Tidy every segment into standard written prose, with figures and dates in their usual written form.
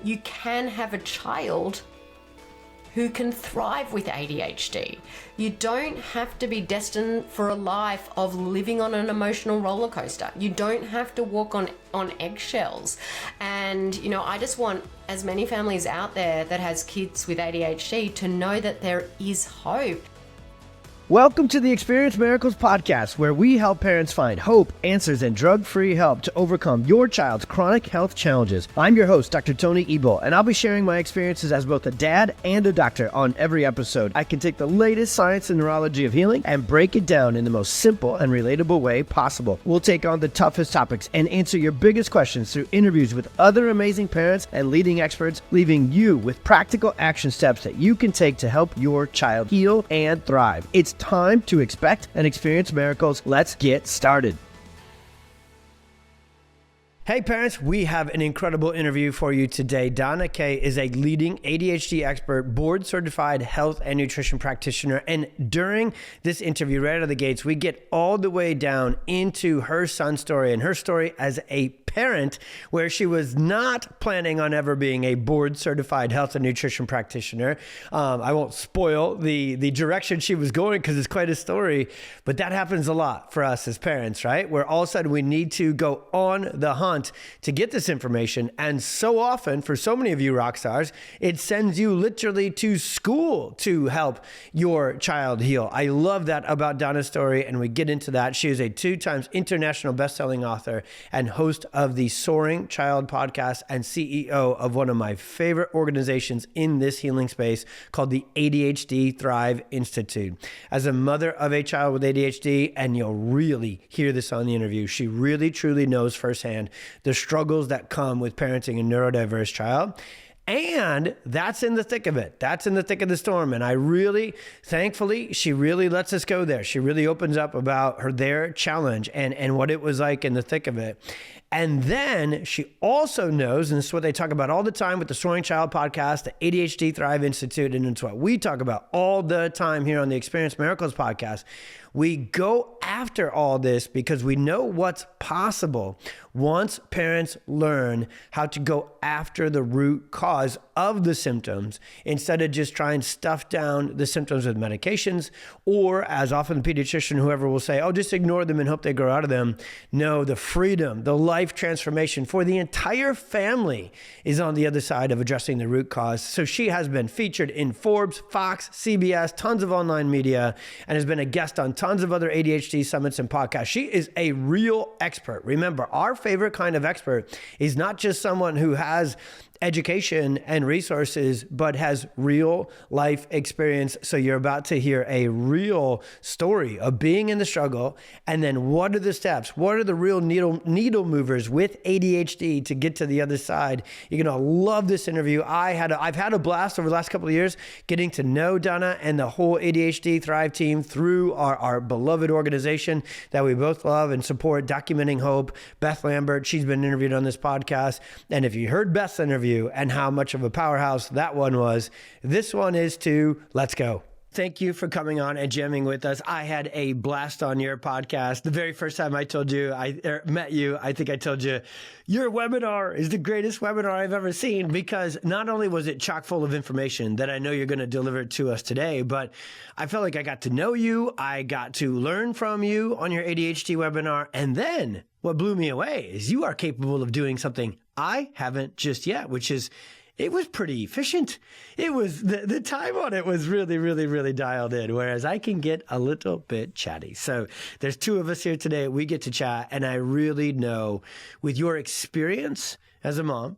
you can have a child who can thrive with ADHD. You don't have to be destined for a life of living on an emotional roller coaster. You don't have to walk on eggshells. And, I just want as many families out there that has kids with ADHD to know that there is hope. Welcome to the Experience Miracles podcast, where we help parents find hope, answers, and drug-free help to overcome your child's chronic health challenges. I'm your host, Dr. Tony Ebel, and I'll be sharing my experiences as both a dad and a doctor on every episode. I can take the latest science and neurology of healing and break it down in the most simple and relatable way possible. We'll take on the toughest topics and answer your biggest questions through interviews with other amazing parents and leading experts, leaving you with practical action steps that you can take to help your child heal and thrive. It's time to expect and experience miracles. Let's get started. Hey parents, we have an incredible interview for you today. Donna Kay is a leading ADHD expert, board certified health and nutrition practitioner. And during this interview, right out of the gates, we get all the way down into her son's story and her story as a parent, where she was not planning on ever being a board certified health and nutrition practitioner. I won't spoil the direction she was going because it's quite a story, but that happens a lot for us as parents, right? Where all of a sudden we need to go on the hunt to get this information. And so often, for so many of you rock stars, it sends you literally to school to help your child heal. I love that about Donna's story, and we get into that. She is a 2-time international best-selling author and host of the Soaring Child podcast and CEO of one of my favorite organizations in this healing space called the ADHD Thrive Institute. As a mother of a child with ADHD, and you'll really hear this on the interview, she really truly knows firsthand the struggles that come with parenting a neurodiverse child. And that's in the thick of it. That's in the thick of the storm. And I really, thankfully, she really lets us go there. She really opens up about their challenge and what it was like in the thick of it. And then she also knows, and this is what they talk about all the time with the Soaring Child podcast, the ADHD Thrive Institute, and it's what we talk about all the time here on the Experience Miracles podcast. We go after all this because we know what's possible once parents learn how to go after the root cause of the symptoms instead of just trying to stuff down the symptoms with medications, or as often the pediatrician, whoever will say, oh, just ignore them and hope they grow out of them. No, the freedom, the life transformation for the entire family is on the other side of addressing the root cause. So she has been featured in Forbes, Fox, CBS, tons of online media, and has been a guest on tons of other ADHD summits and podcasts. She is a real expert. Remember, our favorite kind of expert is not just someone who has education and resources, but has real life experience. So you're about to hear a real story of being in the struggle. And then what are the steps? What are the real needle movers with ADHD to get to the other side? You're going to love this interview. I've had a blast over the last couple of years getting to know Donna and the whole ADHD Thrive team through our beloved organization that we both love and support, Documenting Hope. Beth Lambert, she's been interviewed on this podcast. And if you heard Beth's interview and how much of a powerhouse that one was, this one is too. Let's go. Thank you for coming on and jamming with us. I had a blast on your podcast. The very first time I told you, I met you, I think I told you, your webinar is the greatest webinar I've ever seen, because not only was it chock full of information that I know you're going to deliver to us today, but I felt like I got to know you. I got to learn from you on your ADHD webinar. And then what blew me away is you are capable of doing something I haven't just yet, which is it was pretty efficient. It was the time on it was really, really, really dialed in, whereas I can get a little bit chatty. So there's two of us here today. We get to chat, and I really know with your experience as a mom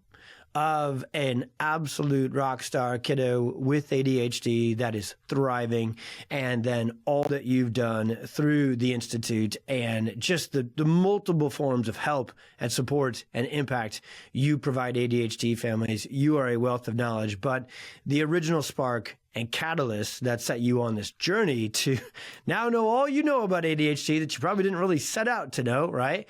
of an absolute rock star kiddo with ADHD that is thriving, and then all that you've done through the Institute and just the multiple forms of help and support and impact you provide ADHD families. You are a wealth of knowledge, but the original spark and catalyst that set you on this journey to now know all you know about ADHD that you probably didn't really set out to know, right?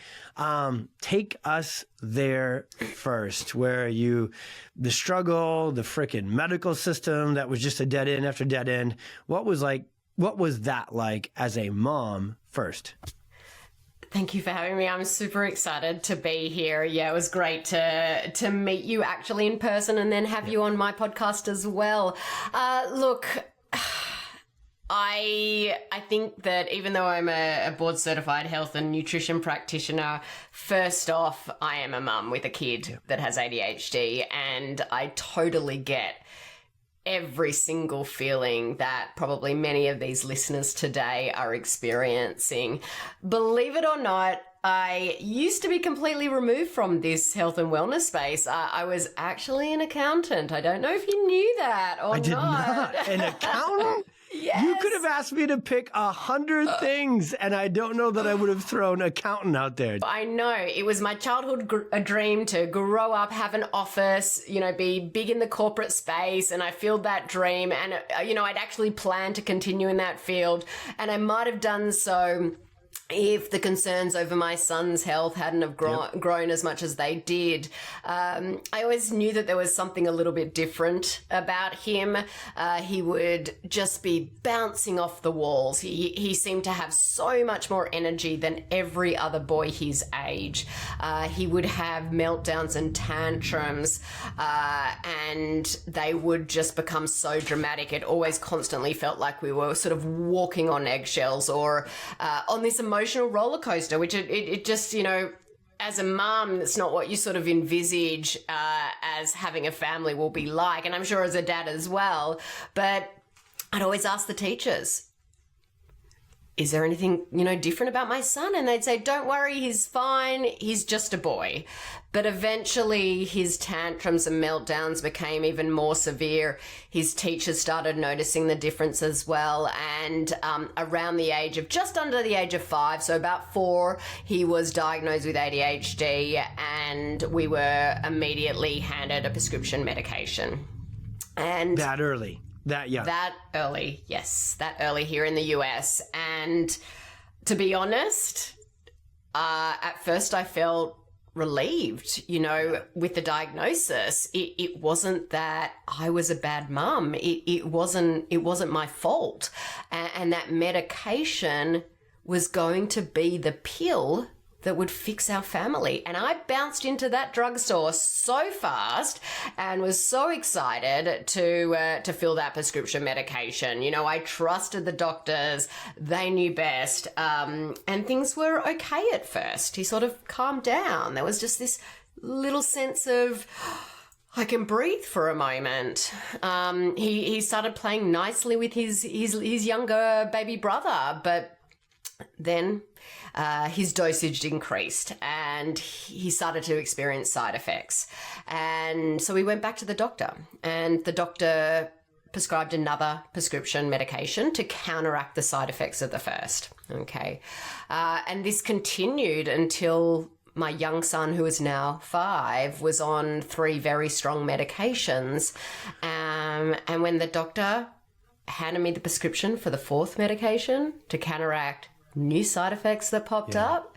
Take us there first, where the struggle, the freaking medical system that was just a dead end after dead end. What was that like as a mom first? Thank you for having me. I'm super excited to be here. Yeah, it was great to meet you actually in person and then have you on my podcast as well. Look, I think that even though I'm a board certified health and nutrition practitioner, first off, I am a mum with a kid that has ADHD, and I totally get every single feeling that probably many of these listeners today are experiencing. Believe it or not, I used to be completely removed from this health and wellness space. I was actually an accountant. I don't know if you knew that or not. I did not. An accountant? Yes. You could have asked me to pick 100 things, and I don't know that I would have thrown accountant out there. I know. It was my childhood a dream to grow up, have an office, be big in the corporate space, and I filled that dream. And, I'd actually planned to continue in that field, and I might have done so if the concerns over my son's health hadn't have grown as much as they did. I always knew that there was something a little bit different about him. He would just be bouncing off the walls. He seemed to have so much more energy than every other boy his age. He would have meltdowns and tantrums, and they would just become so dramatic. It always constantly felt like we were sort of walking on eggshells or on this emotional roller coaster, which it just, as a mum, it's not what you sort of envisage as having a family will be like. And I'm sure as a dad as well. But I'd always ask the teachers, is there anything, different about my son? And they'd say, don't worry, he's fine. He's just a boy. But eventually his tantrums and meltdowns became even more severe. His teachers started noticing the difference as well. And around the age of, just under the age of 5, so about 4, he was diagnosed with ADHD, and we were immediately handed a prescription medication. And that early? That young? That early, yes. That early here in the US. And to be honest, at first I felt relieved, with the diagnosis. It wasn't that I was a bad mum. It wasn't my fault. And that medication was going to be the pill that would fix our family. And I bounced into that drugstore so fast and was so excited to fill that prescription medication. I trusted the doctors. They knew best. And things were okay at first. He sort of calmed down. There was just this little sense of, I can breathe for a moment. He started playing nicely with his younger baby brother, but then his dosage increased and he started to experience side effects. And so we went back to the doctor, and the doctor prescribed another prescription medication to counteract the side effects of the first. Okay. And this continued until my young son, who is now 5, was on 3 very strong medications. And when the doctor handed me the prescription for the 4th medication to counteract new side effects that popped up,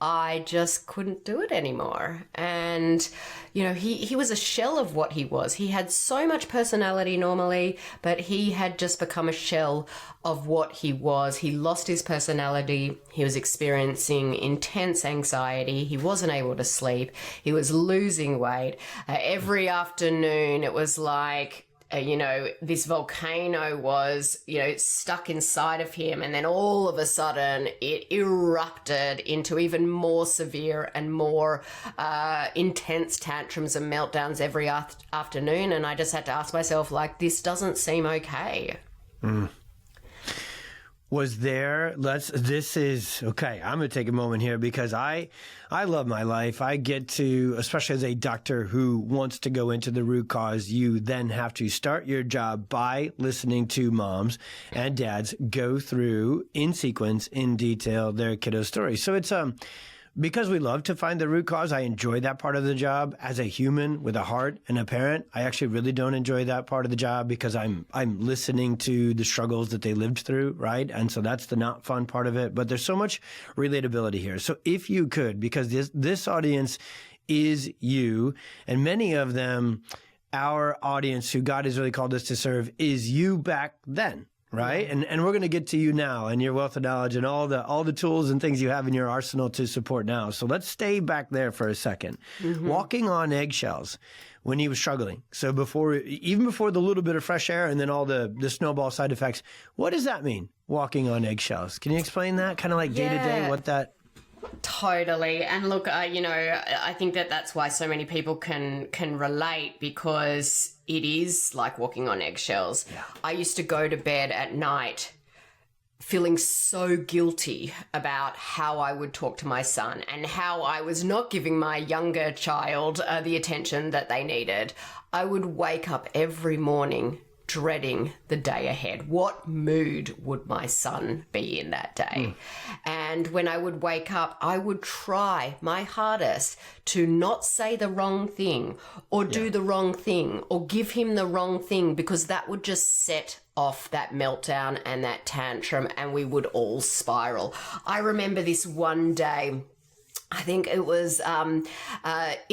I just couldn't do it anymore. And, he was a shell of what he was. He had so much personality normally, but he had just become a shell of what he was. He lost his personality. He was experiencing intense anxiety. He wasn't able to sleep. He was losing weight. Every afternoon, it was like, this volcano was, stuck inside of him. And then all of a sudden it erupted into even more severe and more intense tantrums and meltdowns every afternoon. And I just had to ask myself, this doesn't seem okay. Was there, this is, okay, I'm going to take a moment here because I love my life. I get to, especially as a doctor who wants to go into the root cause, you then have to start your job by listening to moms and dads go through in sequence, in detail, their kiddo stories. So it's, because we love to find the root cause, I enjoy that part of the job. As a human with a heart and a parent, I actually really don't enjoy that part of the job because I'm listening to the struggles that they lived through, right? And so that's the not fun part of it. But there's so much relatability here. So if you could, because this audience is you, and many of them, our audience who God has really called us to serve, is you back then. right? And we're going to get to you now and your wealth of knowledge and all the tools and things you have in your arsenal to support now. So let's stay back there for a second. Walking on eggshells when he was struggling. So even before the little bit of fresh air and then all the snowball side effects, what does that mean? Walking on eggshells. Can you explain that? Kind of like day to day, what that... Totally. And look, I think that's why so many people can relate, because it is like walking on eggshells. Yeah. I used to go to bed at night feeling so guilty about how I would talk to my son and how I was not giving my younger child the attention that they needed. I would wake up every morning dreading the day ahead. What mood would my son be in that day? And when I would wake up, I would try my hardest to not say the wrong thing or do the wrong thing or give him the wrong thing, because that would just set off that meltdown and that tantrum, and we would all spiral. I remember this one day, I think it was in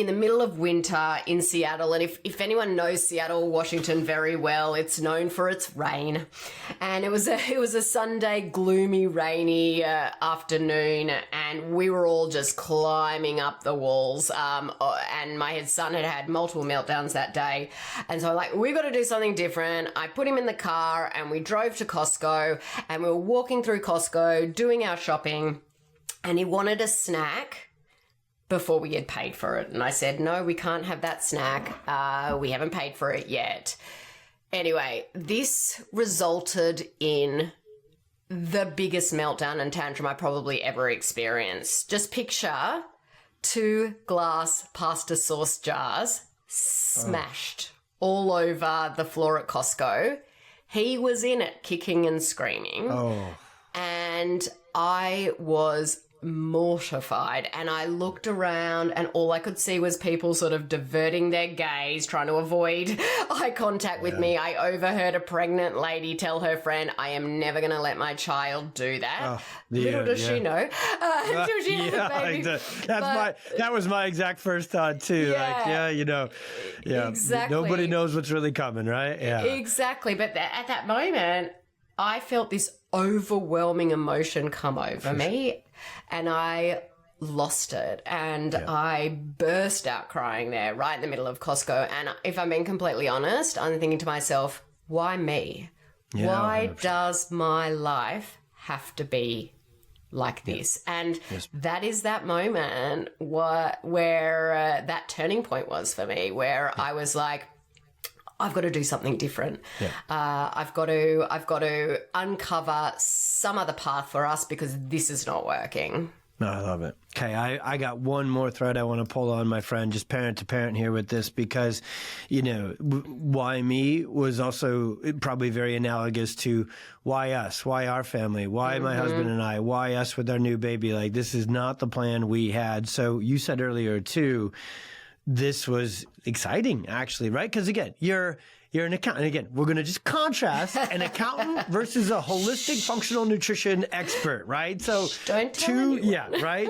the middle of winter in Seattle. And if anyone knows Seattle, Washington very well, it's known for its rain. And it was a Sunday, gloomy, rainy afternoon. And we were all just climbing up the walls. And my son had multiple meltdowns that day. And so I'm like, we've got to do something different. I put him in the car and we drove to Costco, and we were walking through Costco doing our shopping. And he wanted a snack before we had paid for it. And I said, no, we can't have that snack. We haven't paid for it yet. Anyway, this resulted in the biggest meltdown and tantrum I probably ever experienced. Just picture 2 glass pasta sauce jars smashed all over the floor at Costco. He was in it, kicking and screaming. And I was mortified, and I looked around and all I could see was people sort of diverting their gaze, trying to avoid eye contact with me. I overheard a pregnant lady tell her friend, I am never going to let my child do that. Little does she know. Until she has a baby. That was my exact first thought too. Exactly. Nobody knows what's really coming, right? Yeah. Exactly. But at that moment, I felt this overwhelming emotion come over me, and I lost it, and I burst out crying there right in the middle of Costco. And if I'm being completely honest, I'm thinking to myself, why me? Why 100%. Does my life have to be like this? And that is that moment where that turning point was for me, where I was like, I've got to do something different. I've got to uncover some other path for us, because this is not working. No, I love it. Okay, I got one more thread I want to pull on, my friend, just parent to parent here with this, because, why me was also probably very analogous to why us, why our family, why my husband and I, why us with our new baby. Like, this is not the plan we had. So you said earlier too, this was exciting, actually, right? Because again, you're an accountant. Again, we're going to just contrast an accountant versus a holistic functional nutrition expert, right? So don't tell anyone. Right?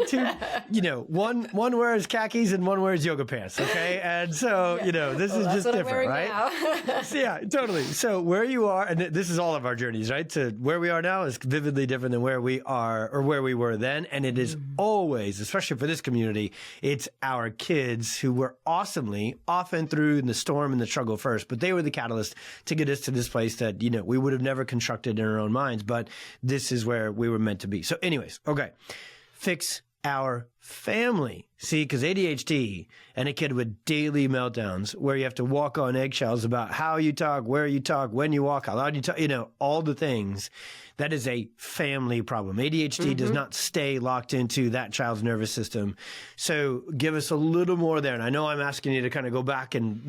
One wears khakis and one wears yoga pants, okay? And so, this is just different, right? So, totally. So where you are, and this is all of our journeys, right? To where we are now is vividly different than where we are or where we were then. And it is always, especially for this community, it's our kids who were awesomely often through the storm and the struggle first, but they were the catalyst to get us to this place that, we would have never constructed in our own minds, but this is where we were meant to be. So anyways, okay. Fix our family. See, because ADHD and a kid with daily meltdowns where you have to walk on eggshells about how you talk, where you talk, when you walk, how loud you talk, all the things. That is a family problem. ADHD does not stay locked into that child's nervous system. So give us a little more there. And I know I'm asking you to kind of go back and,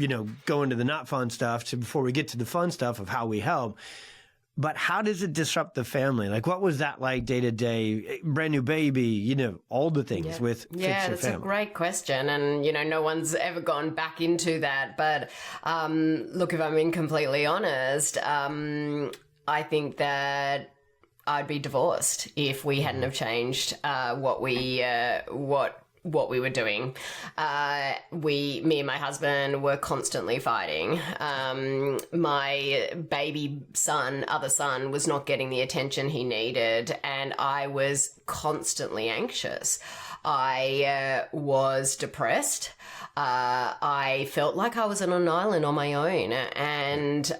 go into the not fun stuff before we get to the fun stuff of how we help. But how does it disrupt the family? Like, what was that like day to day? Brand new baby, all the things with Fix Your Family. Family. A great question. And, no one's ever gone back into that. But look, if I'm being completely honest, I think that I'd be divorced if we hadn't have changed what what we were doing. Me and my husband were constantly fighting. My other son was not getting the attention he needed, and I was constantly anxious. I was depressed. I felt like I was on an island on my own. And,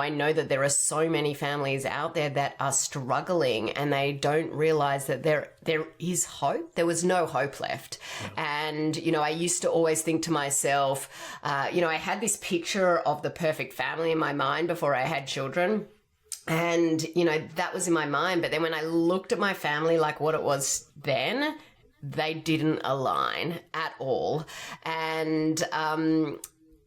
I know that there are so many families out there that are struggling and they don't realize that there is hope. There was no hope left. Yeah. And, I used to always think to myself, I had this picture of the perfect family in my mind before I had children. And, that was in my mind. But then when I looked at my family, like what it was then, they didn't align at all. And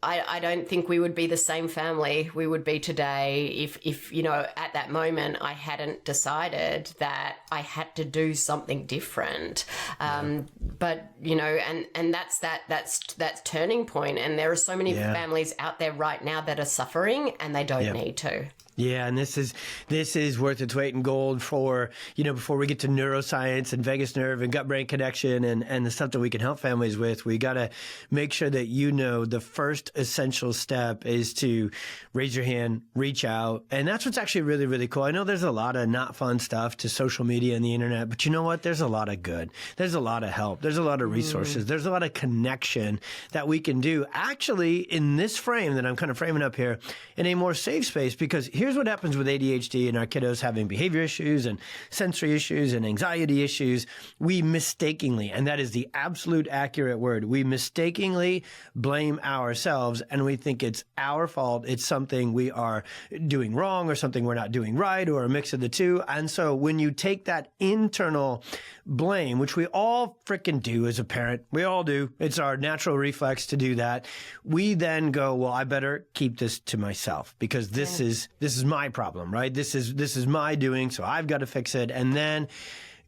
I don't think we would be the same family we would be today if at that moment I hadn't decided that I had to do something different. But, and that's turning point. And there are so many families out there right now that are suffering and they don't need to. Yeah, and this is worth its weight in gold for, before we get to neuroscience and vagus nerve and gut-brain connection and the stuff that we can help families with, we got to make sure that the first essential step is to raise your hand, reach out. And that's what's actually really, really cool. I know there's a lot of not fun stuff to social media and the internet, but you know what? There's a lot of good. There's a lot of help. There's a lot of resources. There's a lot of connection that we can do actually in this frame that I'm kind of framing up here in a more safe space, because here's what happens with ADHD and our kiddos having behavior issues and sensory issues and anxiety issues. We mistakenly, and that is the absolute accurate word, we mistakenly blame ourselves and we think it's our fault. It's something we are doing wrong or something we're not doing right or a mix of the two. And so when you take that internal blame, which we all freaking do as a parent, we all do. It's our natural reflex to do that. We then go, well, I better keep this to myself because this is my problem, right? This is my doing, so I've got to fix it. And then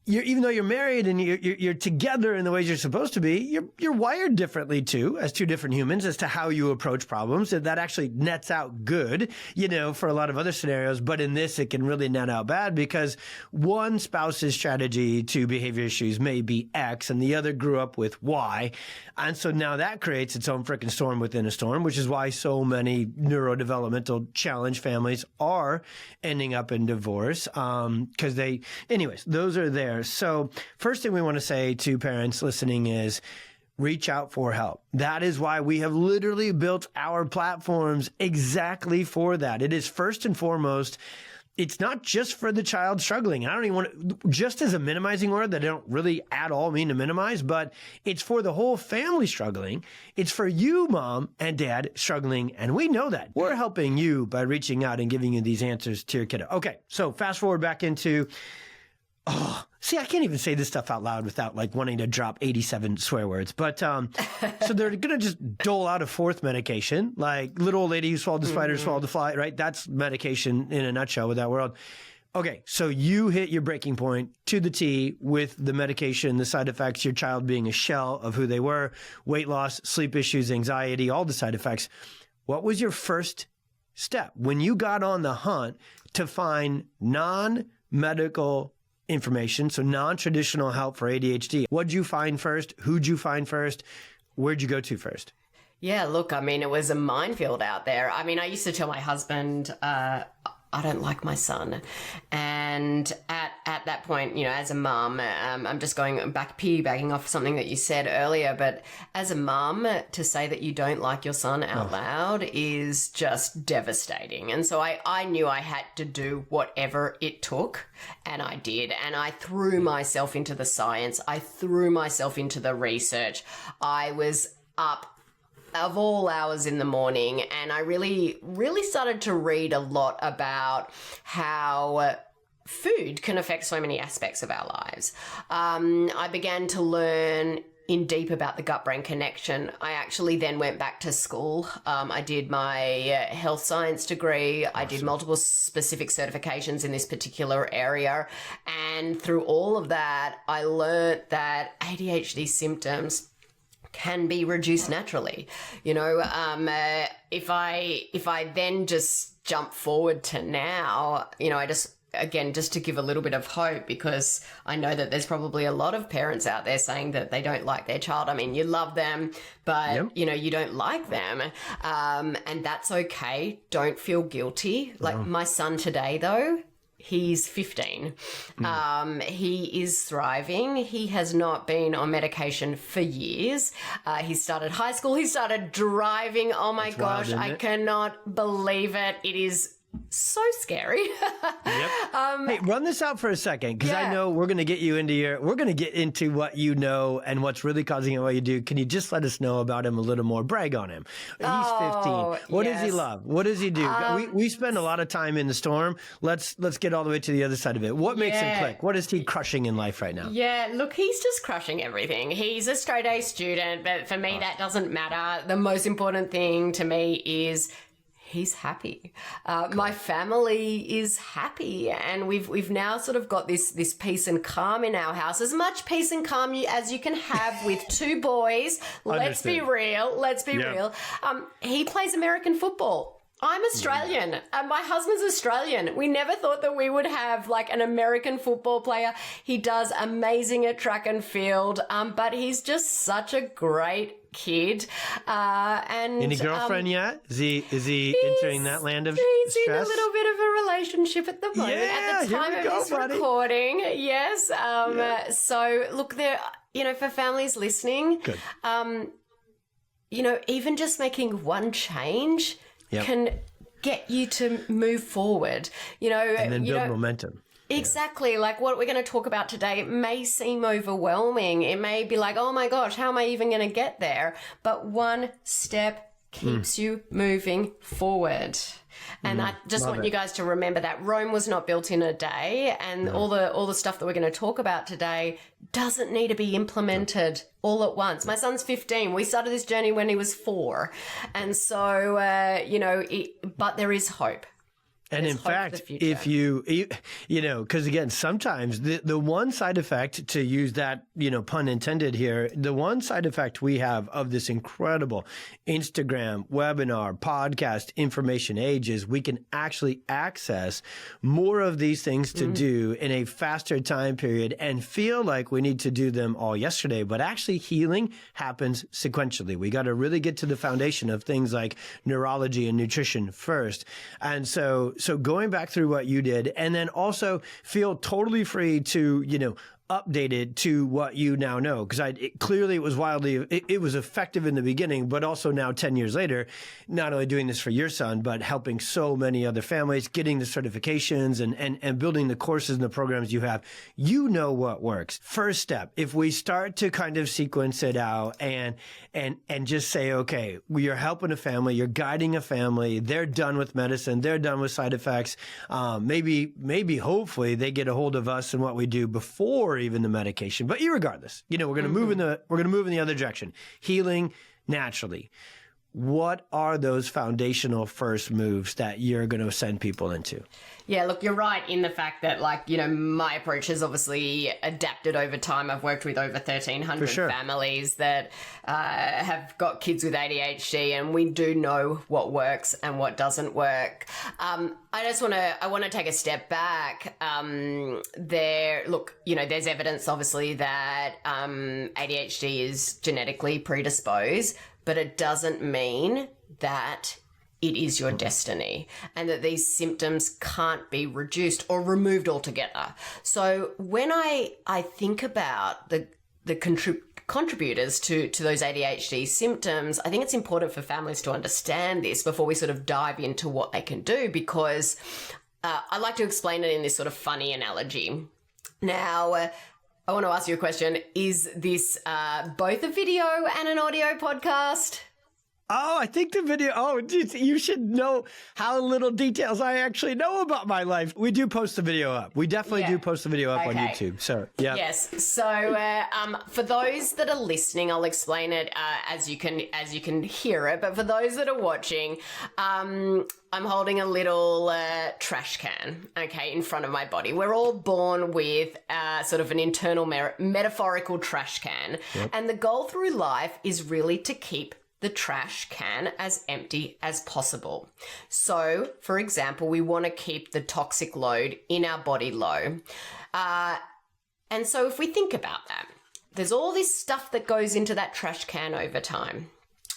even though you're married and you're together in the ways you're supposed to be, you're wired differently too, as two different humans, as to how you approach problems. And that actually nets out good, for a lot of other scenarios. But in this, it can really net out bad because one spouse's strategy to behavior issues may be X and the other grew up with Y. And so now that creates its own freaking storm within a storm, which is why so many neurodevelopmental challenge families are ending up in divorce. Because those are there. So first thing we want to say to parents listening is reach out for help. That is why we have literally built our platforms exactly for that. It is first and foremost, it's not just for the child struggling. I don't even want to, just as a minimizing word that I don't really at all mean to minimize, but it's for the whole family struggling. It's for you, mom and dad, struggling. And we know that. We're helping you by reaching out and giving you these answers to your kiddo. Okay, so fast forward back into see, I can't even say this stuff out loud without wanting to drop 87 swear words. But so they're going to just dole out a fourth medication, like little old lady who swallowed the spider, swallowed the fly, right? That's medication in a nutshell with that world. Okay, so you hit your breaking point to the T with the medication, the side effects, your child being a shell of who they were, weight loss, sleep issues, anxiety, all the side effects. What was your first step when you got on the hunt to find non-medical information, so non-traditional help for ADHD? What'd you find first? Who'd you find first? Where'd you go to first? Yeah, look, it was a minefield out there. I used to tell my husband, I don't like my son. And at that point, as a mum, I'm just piggybacking off something that you said earlier, but as a mum, to say that you don't like your son out loud is just devastating. And so I knew I had to do whatever it took, and I did. And I threw myself into the science. I threw myself into the research. I was up of all hours in the morning, and I really, really started to read a lot about how food can affect so many aspects of our lives. I began to learn in deep about the gut-brain connection. I actually then went back to school. I did my health science degree. Awesome. I did multiple specific certifications in this particular area. And through all of that, I learned that ADHD symptoms can be reduced naturally. If I then just jump forward to now, again, just to give a little bit of hope, because I know that there's probably a lot of parents out there saying that they don't like their child. I mean, you love them, but, you don't like them. And that's okay. Don't feel guilty. Like my son today, though, he's 15. He is thriving. He has not been on medication for years. He started high school. He started driving. Oh, my gosh. I cannot believe it. It is so scary. Hey, run this out for a second, because I know we're going to get into what you know and what's really causing it, what you do. Can you just let us know about him a little more? Brag on him. He's 15. What does he love? What does he do? We spend a lot of time in the storm. Let's get all the way to the other side of it. What makes him click? What is he crushing in life right now? Yeah, look, he's just crushing everything. He's a straight A student, but for me, that doesn't matter. The most important thing to me is he's happy. My family is happy, and we've now sort of got this peace and calm in our house. As much peace and calm as you can have with two boys. Let's be real. He plays American football. I'm Australian, and my husband's Australian. We never thought that we would have like an American football player. He does amazing at track and field, but he's just such a great kid. And any girlfriend yet? Is he entering that land of he's stress? in a little bit of a relationship at the moment. Yeah, at the time of this recording, yes. So look, there. For families listening, good. Even just making one change can get you to move forward. And then build momentum. Exactly. Like what we're going to talk about today, it may seem overwhelming. It may be like, oh my gosh, how am I even going to get there? But one step keeps you moving forward. And I just want you guys to remember that Rome was not built in a day, and all the stuff that we're going to talk about today doesn't need to be implemented all at once. My son's 15. We started this journey when he was 4. And so, but there is hope. And in fact, if you because again, sometimes the one side effect, to use that, pun intended here, the one side effect we have of this incredible Instagram, webinar, podcast, information age is we can actually access more of these things to do in a faster time period and feel like we need to do them all yesterday. But actually healing happens sequentially. We got to really get to the foundation of things like neurology and nutrition first. And so going back through what you did, and then also feel totally free to, updated to what you now know. Because it was effective in the beginning, but also now 10 years later, not only doing this for your son, but helping so many other families, getting the certifications and building the courses and the programs you have. You know what works. First step, if we start to kind of sequence it out and just say, okay, you're helping a family, you're guiding a family, they're done with medicine, they're done with side effects. Maybe hopefully they get a hold of us and what we do before even the medication. But irregardless, we're going to move in the other direction, healing naturally. What are those foundational first moves that you're going to send people into? Yeah, look, you're right in the fact that, my approach has obviously adapted over time. I've worked with over 1,300 families that have got kids with ADHD, and we do know what works and what doesn't work. I want to take a step back. There's evidence, obviously, that ADHD is genetically predisposed, but it doesn't mean that it is your destiny and that these symptoms can't be reduced or removed altogether. So when I think about the contributors to those ADHD symptoms, I think it's important for families to understand this before we sort of dive into what they can do, because I like to explain it in this sort of funny analogy. Now, I want to ask you a question. Is this both a video and an audio podcast? Oh, I think the video. Oh, geez, you should know how little details I actually know about my life. We do post the video up. We definitely do post the video up on YouTube. So, yeah. Yes. So, for those that are listening, I'll explain it as you can hear it. But for those that are watching, I'm holding a little trash can, in front of my body. We're all born with sort of an internal metaphorical trash can. Yep. And the goal through life is really to keep the trash can as empty as possible. So, for example, we want to keep the toxic load in our body low. And so if we think about that, there's all this stuff that goes into that trash can over time.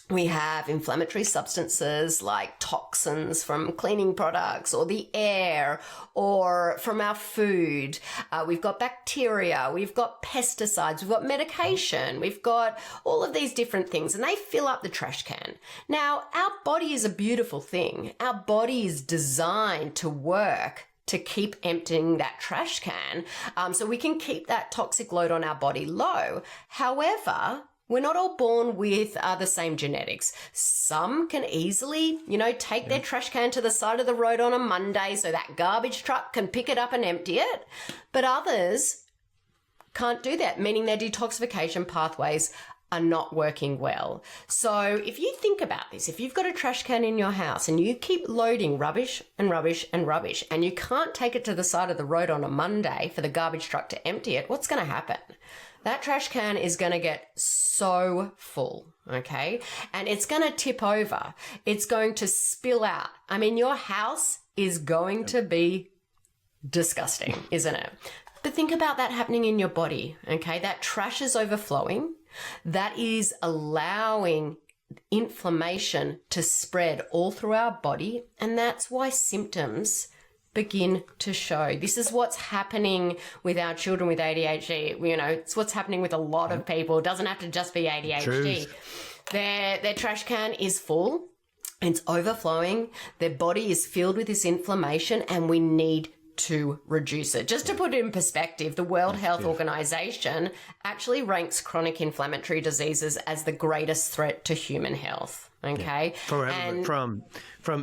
We have inflammatory substances like toxins from cleaning products or the air or from our food. We've got bacteria, we've got pesticides, we've got medication, we've got all of these different things, and they fill up the trash can. Now, our body is a beautiful thing. Our body is designed to work to keep emptying that trash can so we can keep that toxic load on our body low. However, we're not all born with the same genetics. Some can easily, take their trash can to the side of the road on a Monday so that garbage truck can pick it up and empty it. But others can't do that, meaning their detoxification pathways are not working well. So if you think about this, if you've got a trash can in your house and you keep loading rubbish and rubbish and rubbish and you can't take it to the side of the road on a Monday for the garbage truck to empty it, what's going to happen? That trash can is going to get so full, okay? And it's going to tip over. It's going to spill out. I mean, your house is going to be disgusting, isn't it? But think about that happening in your body, okay? That trash is overflowing. That is allowing inflammation to spread all through our body. And that's why symptoms begin to show. This is what's happening with our children with ADHD. It's what's happening with a lot of people. It doesn't have to just be ADHD. Their trash can is full. It's overflowing. Their body is filled with this inflammation, and we need to reduce it. Just to put it in perspective, the World Health Organization actually ranks chronic inflammatory diseases as the greatest threat to human health. Okay. From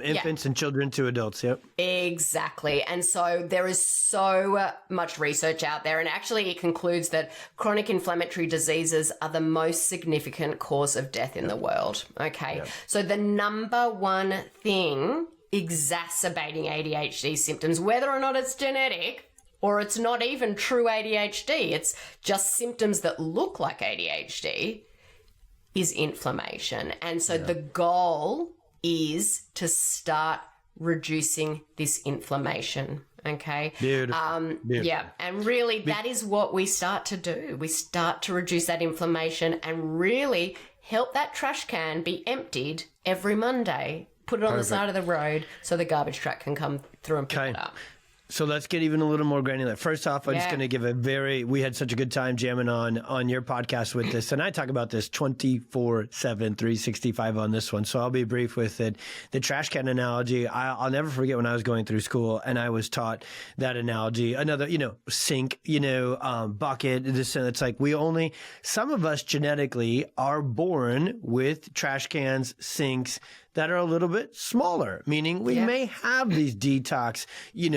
infants and children to adults. Yep. Exactly. And so there is so much research out there. And actually it concludes that chronic inflammatory diseases are the most significant cause of death in the world. Okay. Yep. So the number one thing exacerbating ADHD symptoms, whether or not it's genetic or it's not even true ADHD, it's just symptoms that look like ADHD, is inflammation. And so the goal is to start reducing this inflammation. Okay. Beautiful. Yeah. And really that is what we start to do. We start to reduce that inflammation and really help that trash can be emptied every Monday. Put it on the side of the road so the garbage truck can come through and pick it up. So let's get even a little more granular. First off, I'm just going to give we had such a good time jamming on your podcast with this. And I talk about this 24/7, 365 on this one. So I'll be brief with it. The trash can analogy, I'll never forget when I was going through school and I was taught that analogy. Another, sink, bucket. It's like some of us genetically are born with trash cans, sinks, that are a little bit smaller, meaning we may have these detox, I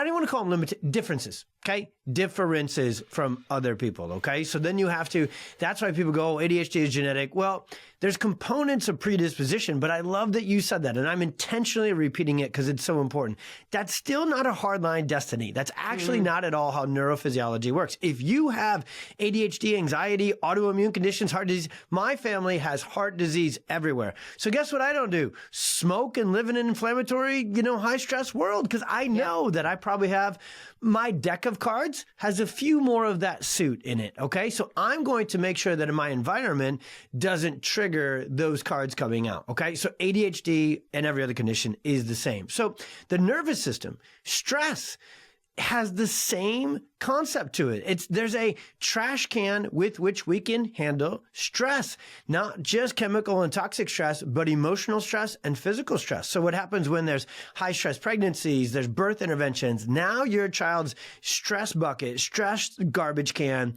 don't want to call them differences. Okay. Differences from other people. Okay. So then that's why people go, ADHD is genetic. Well, there's components of predisposition, but I love that you said that. And I'm intentionally repeating it because it's so important. That's still not a hardline destiny. That's actually not at all how neurophysiology works. If you have ADHD, anxiety, autoimmune conditions, heart disease, my family has heart disease everywhere. So guess what I don't do? Smoke and live in an inflammatory, high stress world because I know that I probably have my deck of cards has a few more of that suit in it. Okay. So I'm going to make sure that in my environment doesn't trigger those cards coming out. Okay. So ADHD and every other condition is the same. So the nervous system, stress, has the same concept to it. There's a trash can with which we can handle stress, not just chemical and toxic stress, but emotional stress and physical stress. So what happens when there's high stress pregnancies, there's birth interventions, now your child's stress bucket, stress garbage can,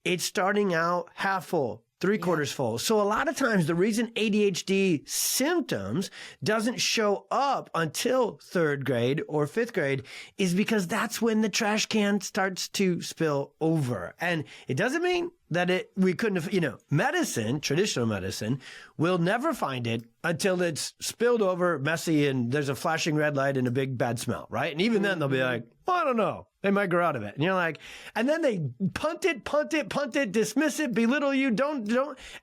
it's starting out half full, 3/4 full. So a lot of times the reason ADHD symptoms doesn't show up until 3rd grade or 5th grade is because that's when the trash can starts to spill over. And it doesn't mean that we couldn't have, medicine, traditional medicine, will never find it until it's spilled over, messy, and there's a flashing red light and a big bad smell, right? And even then they'll be like, well, I don't know. They might grow out of it. And you're like, and then they punt it, dismiss it, belittle you, don't,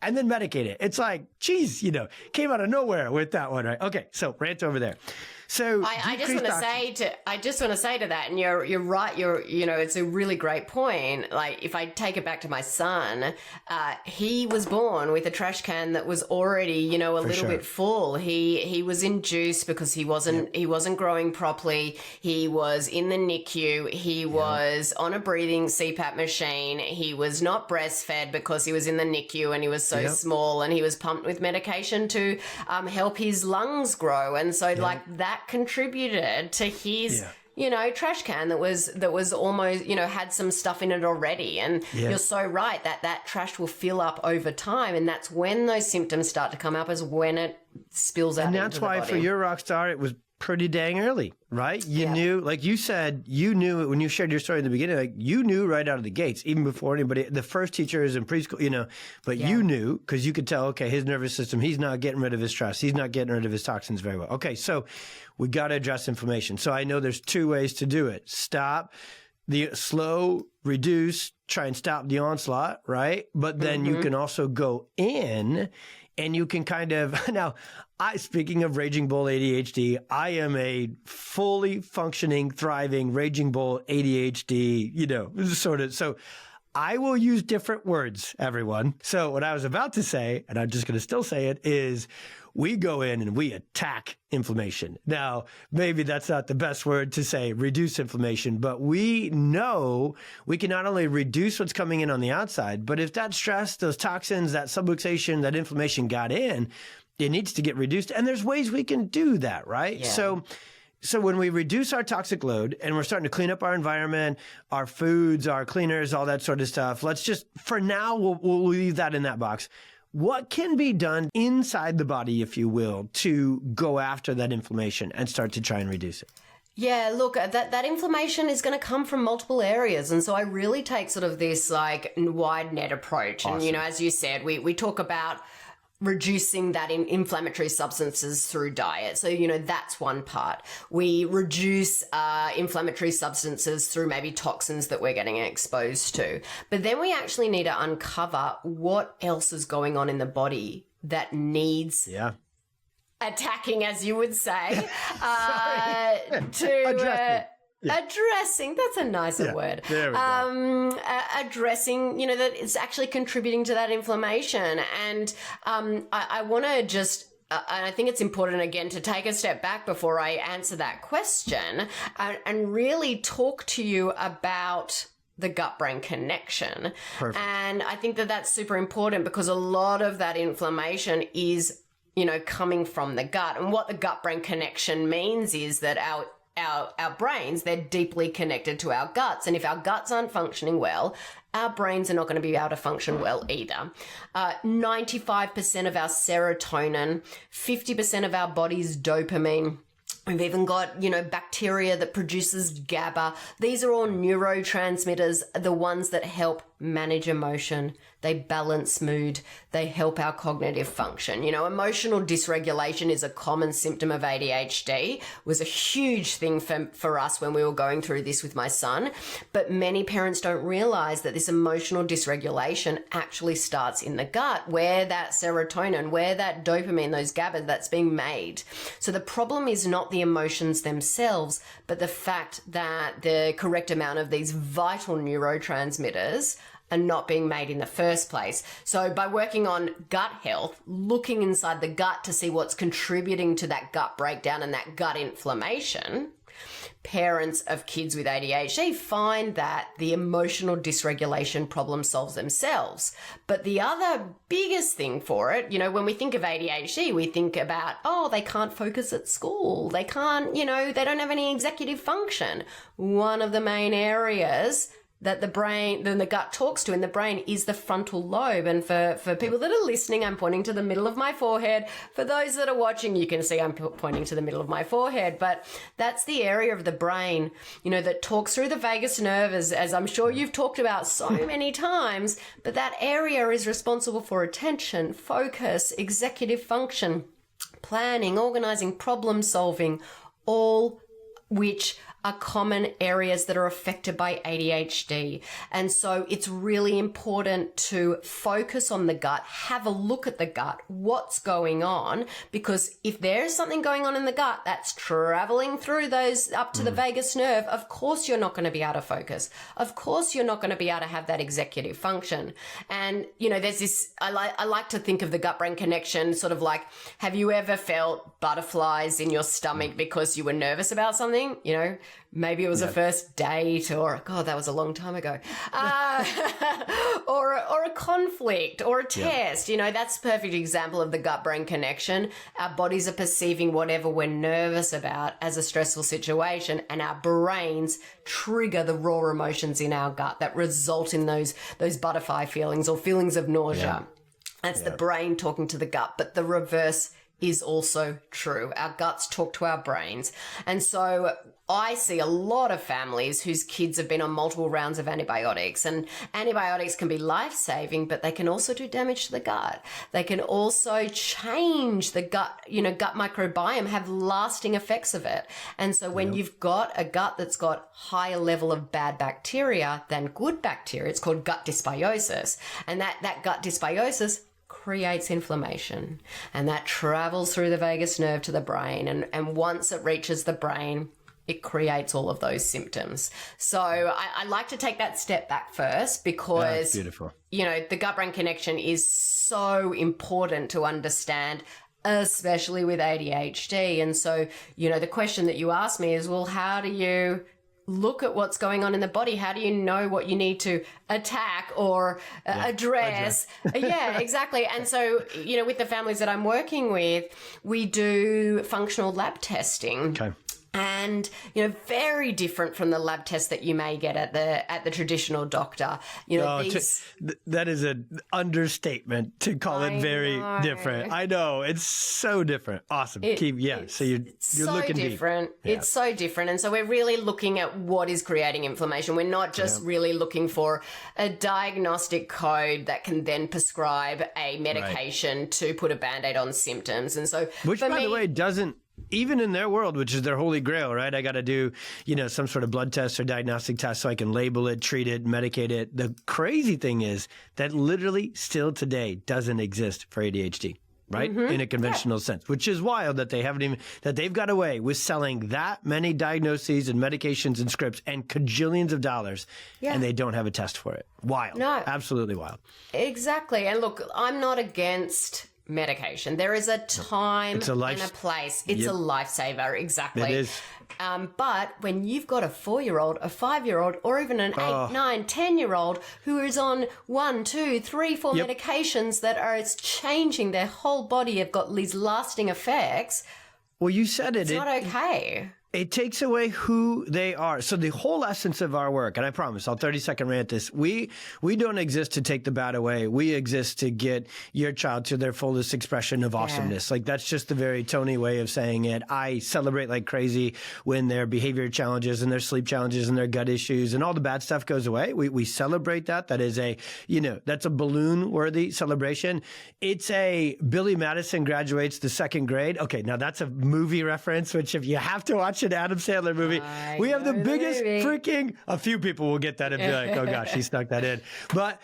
and then medicate it. It's like, geez, came out of nowhere with that one, right? Okay, so rant over there. So I just want to say to that, and you're right. It's a really great point. Like if I take it back to my son, he was born with a trash can that was already, a little bit full. He was induced because he wasn't growing properly. He was in the NICU. He was on a breathing CPAP machine. He was not breastfed because he was in the NICU and he was so small, and he was pumped with medication to help his lungs grow. And so like that contributed to his trash can that was almost, had some stuff in it already. And you're so right that trash will fill up over time. And that's when those symptoms start to come up, is when it spills out. And that's why for your rock star, it was pretty dang early, right? You knew, like you said, you knew when you shared your story in the beginning, like you knew right out of the gates, even before anybody, the first teacher is in preschool, but you knew because you could tell, okay, his nervous system, he's not getting rid of his stress. He's not getting rid of his toxins very well. Okay. So we got to address inflammation. So I know there's two ways to do it. Slow, reduce, try and stop the onslaught, right? But then you can also go in and you can kind of, now, speaking of Raging Bull ADHD, I am a fully functioning, thriving Raging Bull ADHD, sort of. So I will use different words, everyone. So what I was about to say, and I'm just going to still say it, is we go in and we attack inflammation. Now, maybe that's not the best word to say, reduce inflammation, but we know we can not only reduce what's coming in on the outside, but if that stress, those toxins, that subluxation, that inflammation got in, it needs to get reduced. And there's ways we can do that, right? Yeah. So when we reduce our toxic load and we're starting to clean up our environment, our foods, our cleaners, all that sort of stuff, let's just, for now, we'll leave that in that box. What can be done inside the body, if you will, to go after that inflammation and start to try and reduce it? Yeah, look, that inflammation is going to come from multiple areas. And so I really take sort of this like wide net approach. Awesome. And, as you said, we talk about reducing that in inflammatory substances through diet. So, that's one part. We reduce inflammatory substances through maybe toxins that we're getting exposed to. But then we actually need to uncover what else is going on in the body that needs attacking, as you would say, addressing, that's a nicer word. There we go. Addressing, that it's actually contributing to that inflammation. And I want to just, and I think it's important again to take a step back before I answer that question and really talk to you about the gut-brain connection. Perfect. And I think that's super important because a lot of that inflammation is, coming from the gut. And what the gut-brain connection means is that our brains, they're deeply connected to our guts. And if our guts aren't functioning well, our brains are not going to be able to function well either. 95% of our serotonin, 50% of our body's dopamine. We've even got, bacteria that produces GABA. These are all neurotransmitters, the ones that help manage emotion. They balance mood. They help our cognitive function. Emotional dysregulation is a common symptom of ADHD. It was a huge thing for us when we were going through this with my son. But many parents don't realize that this emotional dysregulation actually starts in the gut, where that serotonin, where that dopamine, those GABA that's being made. So the problem is not the emotions themselves, but the fact that the correct amount of these vital neurotransmitters are not being made in the first place. So by working on gut health, looking inside the gut to see what's contributing to that gut breakdown and that gut inflammation, parents of kids with ADHD find that the emotional dysregulation problem solves themselves. But the other biggest thing for it, when we think of ADHD, we think about, they can't focus at school. They can't, they don't have any executive function. One of the main areas that the brain, then the gut talks to in the brain is the frontal lobe. And for people that are listening, I'm pointing to the middle of my forehead. For those that are watching, you can see I'm pointing to the middle of my forehead. But that's the area of the brain, that talks through the vagus nerve, as I'm sure you've talked about so many times. But that area is responsible for attention, focus, executive function, planning, organizing, problem solving, all which are common areas that are affected by ADHD. And so it's really important to focus on the gut, have a look at the gut, what's going on, because if there's something going on in the gut that's traveling through those up to the vagus nerve, of course you're not going to be able to focus. Of course you're not going to be able to have that executive function. And, there's this, I like to think of the gut-brain connection sort of like, have you ever felt butterflies in your stomach because you were nervous about something? Maybe it was a first date, or God, that was a long time ago, or a conflict or a test. That's a perfect example of the gut-brain connection. Our bodies are perceiving whatever we're nervous about as a stressful situation, and our brains trigger the raw emotions in our gut that result in those butterfly feelings or feelings of nausea. That's the brain talking to the gut, but the reverse is also true. Our guts talk to our brains. And so I see a lot of families whose kids have been on multiple rounds of antibiotics, and antibiotics can be life-saving, but they can also do damage to the gut. They can also change the gut, gut microbiome, have lasting effects of it. And so when you've got a gut that's got higher level of bad bacteria than good bacteria, it's called gut dysbiosis. And that gut dysbiosis creates inflammation, and that travels through the vagus nerve to the brain. And once it reaches the brain, it creates all of those symptoms. So I like to take that step back first, because, beautiful. The gut-brain connection is so important to understand, especially with ADHD. And so, the question that you asked me is, well, how do you look at what's going on in the body? How do you know what you need to attack or address? Yeah, exactly. And so, with the families that I'm working with, we do functional lab testing. Okay. And, very different from the lab tests that you may get at the traditional doctor. That is an understatement to call it very different. I know. It's so different. Awesome. So you're so looking different. Yeah. It's so different. And so we're really looking at what is creating inflammation. We're not just really looking for a diagnostic code that can then prescribe a medication to put a Band-Aid on symptoms. And so, which, by the way, doesn't, even in their world, which is their holy grail, right? I got to do, some sort of blood test or diagnostic test so I can label it, treat it, medicate it. The crazy thing is that literally still today doesn't exist for ADHD, right? In a conventional sense, which is wild that they've got away with selling that many diagnoses and medications and scripts and cajillions of dollars, and they don't have a test for it. Wild. No. Absolutely wild. Exactly. And look, I'm not against medication. There is a time and a place. It's a lifesaver. Exactly. It is. But when you've got a 4-year-old, a 5-year-old, or even an 8, 9, 10-year-old who is on 1, 2, 3, 4 medications that it's changing their whole body, have got these lasting effects. Well, you said it. It's not okay. It takes away who they are. So the whole essence of our work, and I promise I'll 30-second rant this, we don't exist to take the bad away. We exist to get your child to their fullest expression of awesomeness. Like, that's just the very Tony way of saying it. I celebrate like crazy when their behavior challenges and their sleep challenges and their gut issues and all the bad stuff goes away. We celebrate that. That is that's a balloon worthy celebration. It's a Billy Madison graduates the 2nd grade. Okay. Now that's a movie reference, which if you have to watch an Adam Sandler movie, we have the biggest freaking, a few people will get that and be like, oh gosh, he snuck that in. But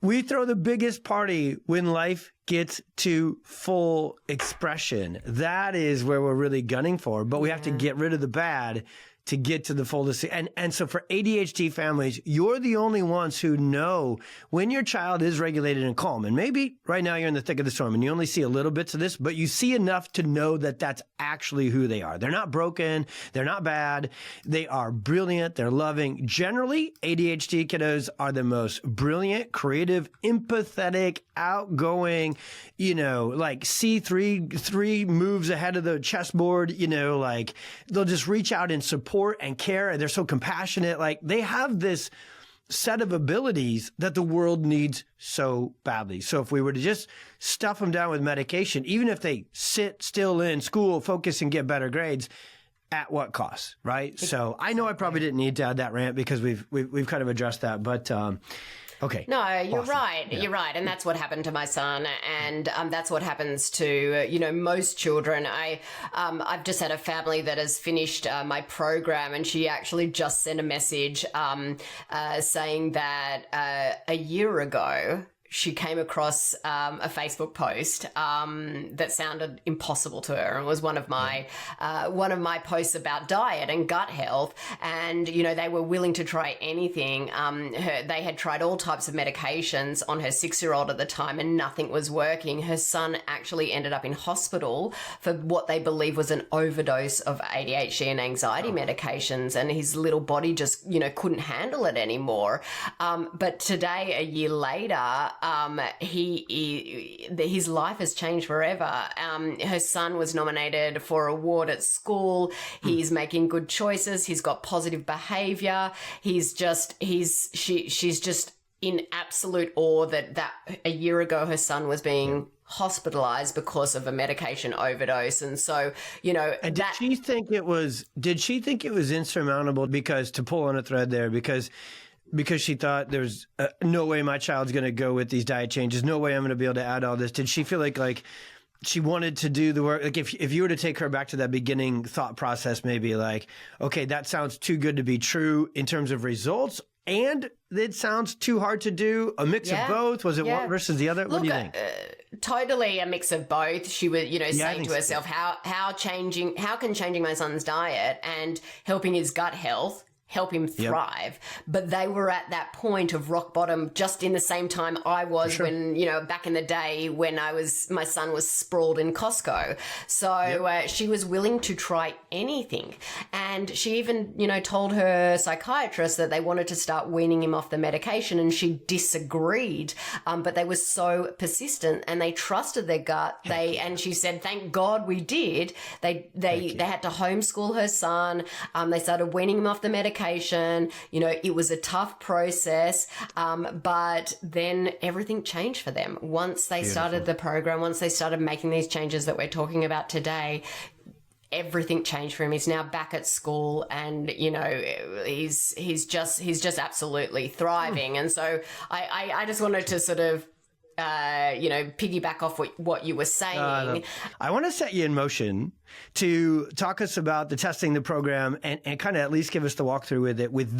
we throw the biggest party when life gets to full expression. That is where we're really gunning for, but we have to get rid of the bad to get to the fullest. And so for ADHD families, you're the only ones who know when your child is regulated and calm. And maybe right now you're in the thick of the storm and you only see a little bits of this, but you see enough to know that that's actually who they are. They're not broken. They're not bad. They are brilliant. They're loving. Generally, ADHD kiddos are the most brilliant, creative, empathetic, outgoing, like see three moves ahead of the chessboard, like they'll just reach out and support and care. And they're so compassionate. Like they have this set of abilities that the world needs so badly. So if we were to just stuff them down with medication, even if they sit still in school, focus and get better grades, at what cost, right? So I know I probably didn't need to add that rant because we've kind of addressed that, but okay. No, you're Awesome. right. Yeah. You're right. And that's what happened to my son. And that's what happens to, most children. I've just had a family that has finished my program, and she actually just sent a message saying that a year ago, she came across a Facebook post that sounded impossible to her. It was one of my posts about diet and gut health, and they were willing to try anything. They had tried all types of medications on her 6-year-old at the time, and nothing was working. Her son actually ended up in hospital for what they believe was an overdose of ADHD and anxiety medications, and his little body just couldn't handle it anymore. But today, a year later, his life has changed forever. Her son was nominated for an award at school. He's making good choices. He's got positive behavior. She's just in absolute awe that a year ago her son was being hospitalized because of a medication overdose. And so, and did she think it was insurmountable? Because, to pull on a thread there, because she thought there's no way my child's going to go with these diet changes. No way I'm going to be able to add all this. Did she feel like she wanted to do the work? Like if you were to take her back to that beginning thought process, maybe like, okay, that sounds too good to be true in terms of results, and it sounds too hard to do. A mix of both? Was it one versus the other? What do you think? Totally a mix of both. She was, saying to herself, how can changing my son's diet and helping his gut health help him thrive. But they were at that point of rock bottom just in the same time I was when, back in the day when my son was sprawled in Costco. So she was willing to try anything. And she even, told her psychiatrist that they wanted to start weaning him off the medication, and she disagreed. But they were so persistent and they trusted their gut. And she said, thank God we did. They had to homeschool her son. They started weaning him off the medication. It was a tough process, but then everything changed for them. Once they started the program, once they started making these changes that we're talking about today, everything changed for him. He's now back at school, and he's just absolutely thriving. And so I just wanted to sort of piggyback off what you were saying. I want to set you in motion to talk us about the testing the program and kind of at least give us the walkthrough with it with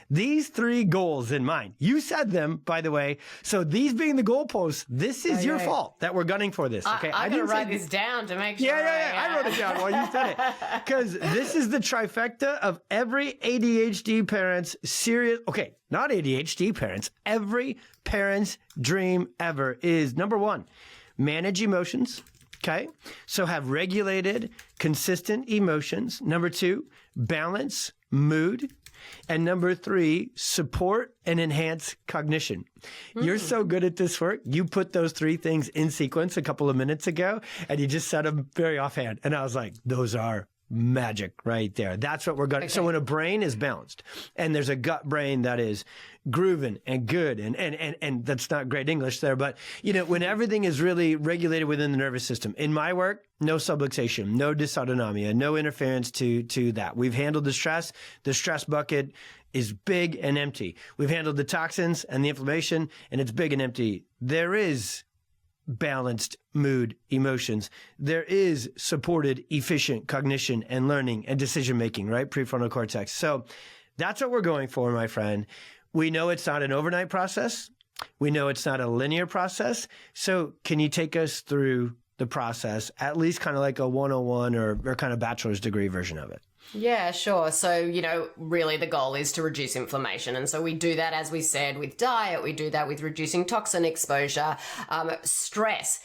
these 3 goals in mind. You said them, by the way. So these being the goalposts, this is your fault that we're gunning for this. Okay, I'm going to write this down to make sure. I wrote it down while you said it, because this is the trifecta of every ADHD parent's not ADHD parents, every parent's dream ever is, number 1, manage emotions. Okay. So have regulated, consistent emotions. Number 2, balance mood. And number 3, support and enhance cognition. You're so good at this work. You put those 3 things in sequence a couple of minutes ago, and you just said them very offhand. And I was like, those are magic right there. That's what we're going to. So when a brain is balanced and there's a gut brain that is grooving and good and that's not great English there, but when everything is really regulated within the nervous system. In my work, no subluxation, no dysautonomia, no interference to that. We've handled the stress. The stress bucket is big and empty. We've handled the toxins and the inflammation, and it's big and empty. There is balanced mood, emotions. There is supported, efficient cognition and learning and decision making, right? Prefrontal cortex. So that's what we're going for, my friend. We know it's not an overnight process. We know it's not a linear process. So can you take us through the process, at least kind of like a 101 or kind of bachelor's degree version of it? Yeah, sure. So, really the goal is to reduce inflammation. And so we do that, as we said, with diet. We do that with reducing toxin exposure. Stress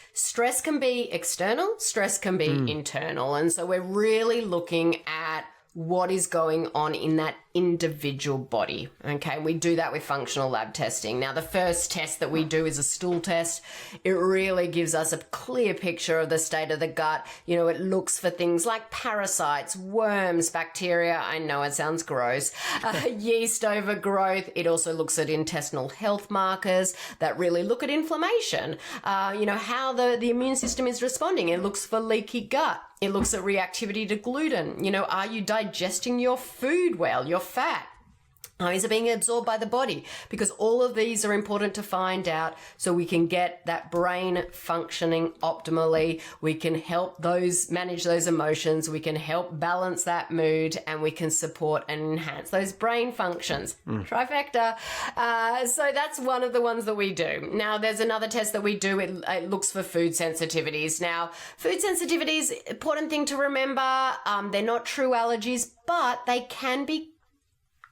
can be external. Stress can be internal. And so we're really looking at what is going on in that individual body. Okay, we do that with functional lab testing. Now, the first test that we do is a stool test. It really gives us a clear picture of the state of the gut. You know, it looks for things like parasites, worms, bacteria. I know it sounds gross. Yeast overgrowth. It also looks at intestinal health markers that really look at inflammation. You know, how the immune system is responding. It looks for leaky gut. It looks at reactivity to gluten. You know, are you digesting your food well, your fat? Is it being absorbed by the body? Because all of these are important to find out so we can get that brain functioning optimally. We can help manage those emotions. We can help balance that mood, and we can support and enhance those brain functions. Trifecta. So that's one of the ones that we do. Now, there's another test that we do. It looks for food sensitivities. Now, food sensitivities, important thing to remember, they're not true allergies, but they can be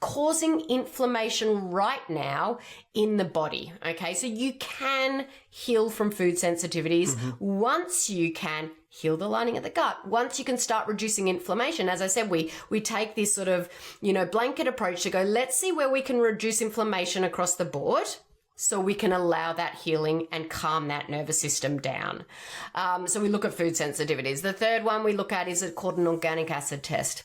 causing inflammation right now in the body. Okay, so you can heal from food sensitivities once you can heal the lining of the gut. Once you can start reducing inflammation. As I said, we take this sort of, you know, blanket approach to go, let's see where we can reduce inflammation across the board, so we can allow that healing and calm that nervous system down. So we look at food sensitivities. The third one we look at is called an organic acid test.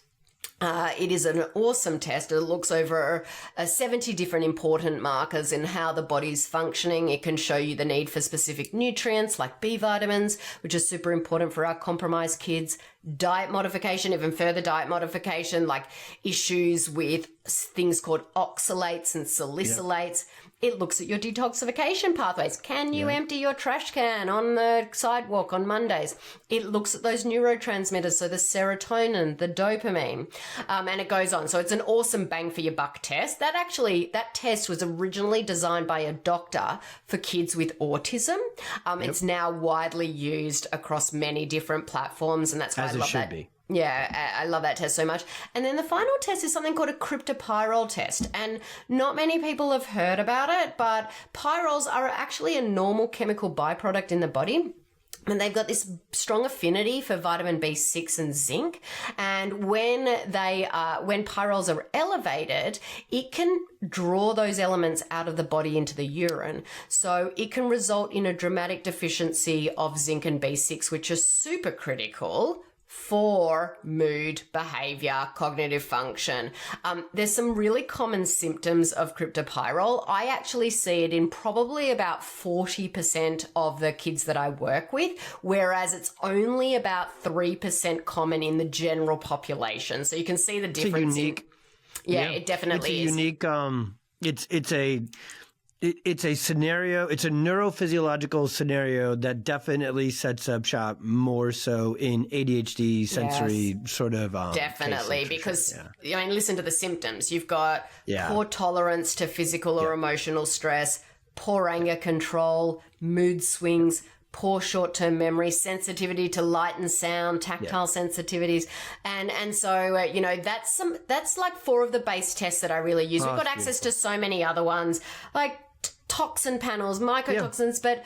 It is an awesome test. It looks over 70 different important markers in how the body's functioning. It can show you the need for specific nutrients like B vitamins, which is super important for our compromised kids. Diet modification, even further diet modification, like issues with things called oxalates and salicylates. It looks at your detoxification pathways. Can you empty your trash can on the sidewalk on Mondays? It looks at those neurotransmitters, so the serotonin, the dopamine, and it goes on. So it's an awesome bang for your buck test. That test was originally designed by a doctor for kids with autism. It's now widely used across many different platforms, and that's why I love that. Yeah, I love that test so much. And then the final test is something called a cryptopyrrole test. And not many people have heard about it, but pyrroles are actually a normal chemical byproduct in the body. And they've got this strong affinity for vitamin B6 and zinc. And when pyrroles are elevated, it can draw those elements out of the body into the urine. So it can result in a dramatic deficiency of zinc and B6, which are super critical for mood, behavior, cognitive function. There's some really common symptoms of cryptopyrrole. I actually see it in probably about 40% of the kids that I work with, whereas it's only about 3% common in the general population. So you can see the difference. It's unique. It definitely is. It's a unique, it's a scenario, it's a neurophysiological scenario that definitely sets up shop more so in ADHD sensory sort of definitely, because I mean, listen to the symptoms. You've got poor tolerance to physical or emotional stress, poor anger control, mood swings, poor short-term memory, sensitivity to light and sound, tactile sensitivities. And so, that's like 4 of the base tests that I really use. We've got access to so many other ones, like toxin panels, mycotoxins, but,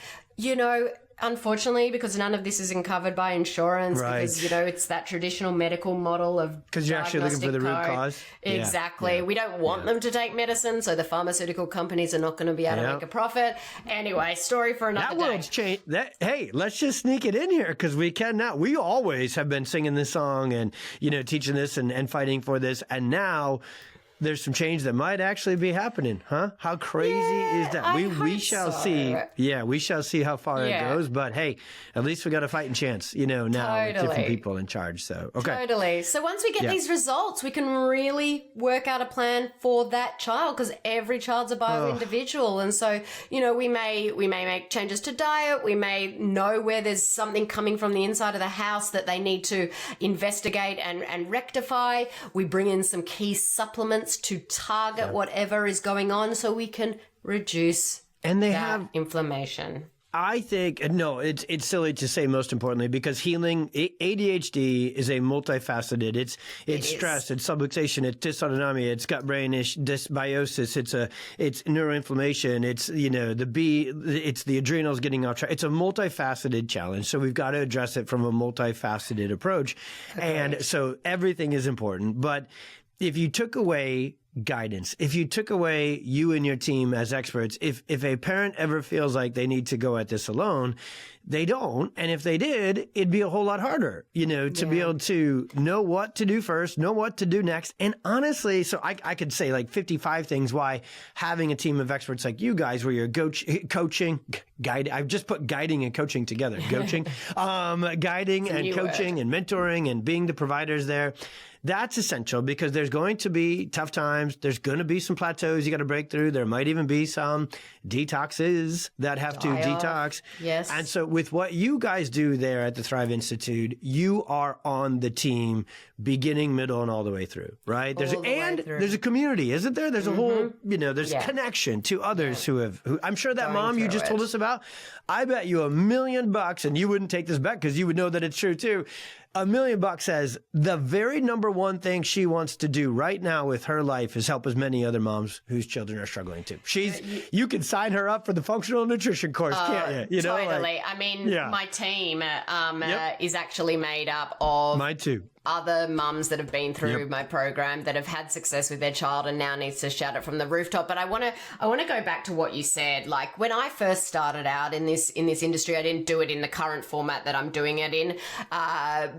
unfortunately, because none of this isn't covered by insurance, because, it's that traditional medical model of because you're actually looking for the root cause. Exactly. Yeah. We don't want them to take medicine, so the pharmaceutical companies are not going to be able to make a profit. Anyway, story for another day. That world's changed. Hey, let's just sneak it in here because we can now. We always have been singing this song and, teaching this and fighting for this. And now there's some change that might actually be happening, huh? How crazy is that? We shall see. Yeah, we shall see how far it goes. But hey, at least we got a fighting chance, now with different people in charge. So, okay. Totally. So once we get these results, we can really work out a plan for that child because every child's a bio-individual. And so, we may make changes to diet. We may know where there's something coming from the inside of the house that they need to investigate and rectify. We bring in some key supplements to target whatever is going on so we can reduce inflammation. I think, no, it's silly to say most importantly because healing, ADHD is a multifaceted, it's stress, it's subluxation, it's dysautonomia, it's gut-brain dysbiosis, it's neuroinflammation, it's, it's the adrenals getting off track. It's a multifaceted challenge. So we've got to address it from a multifaceted approach. And so everything is important, but if you took away guidance, if you took away you and your team as experts, if a parent ever feels like they need to go at this alone, they don't. And if they did, it'd be a whole lot harder, to be able to know what to do first, know what to do next. And honestly, so I could say like 55 things why having a team of experts like you guys, where you're coaching, guide. I've just put guiding and coaching together, coaching, guiding and coaching and mentoring and being the providers there. That's essential because there's going to be tough times. There's going to be some plateaus you got to break through. There might even be some detoxes that have to detox. Yes. And so with what you guys do there at the Thrive Institute, you are on the team beginning, middle, and all the way through, right? There's a community, isn't there? There's a whole, there's connection to others who I'm sure that mom you just told us about, I bet you $1 million, and you wouldn't take this bet because you would know that it's true too. $1 million says the very number one thing she wants to do right now with her life is help as many other moms whose children are struggling too. You can sign her up for the functional nutrition course, can't you? Totally. My team is actually made up of mine too. Other mums that have been through my program that have had success with their child and now needs to shout it from the rooftop. But I want to go back to what you said. Like when I first started out in this industry, I didn't do it in the current format that I'm doing it in. I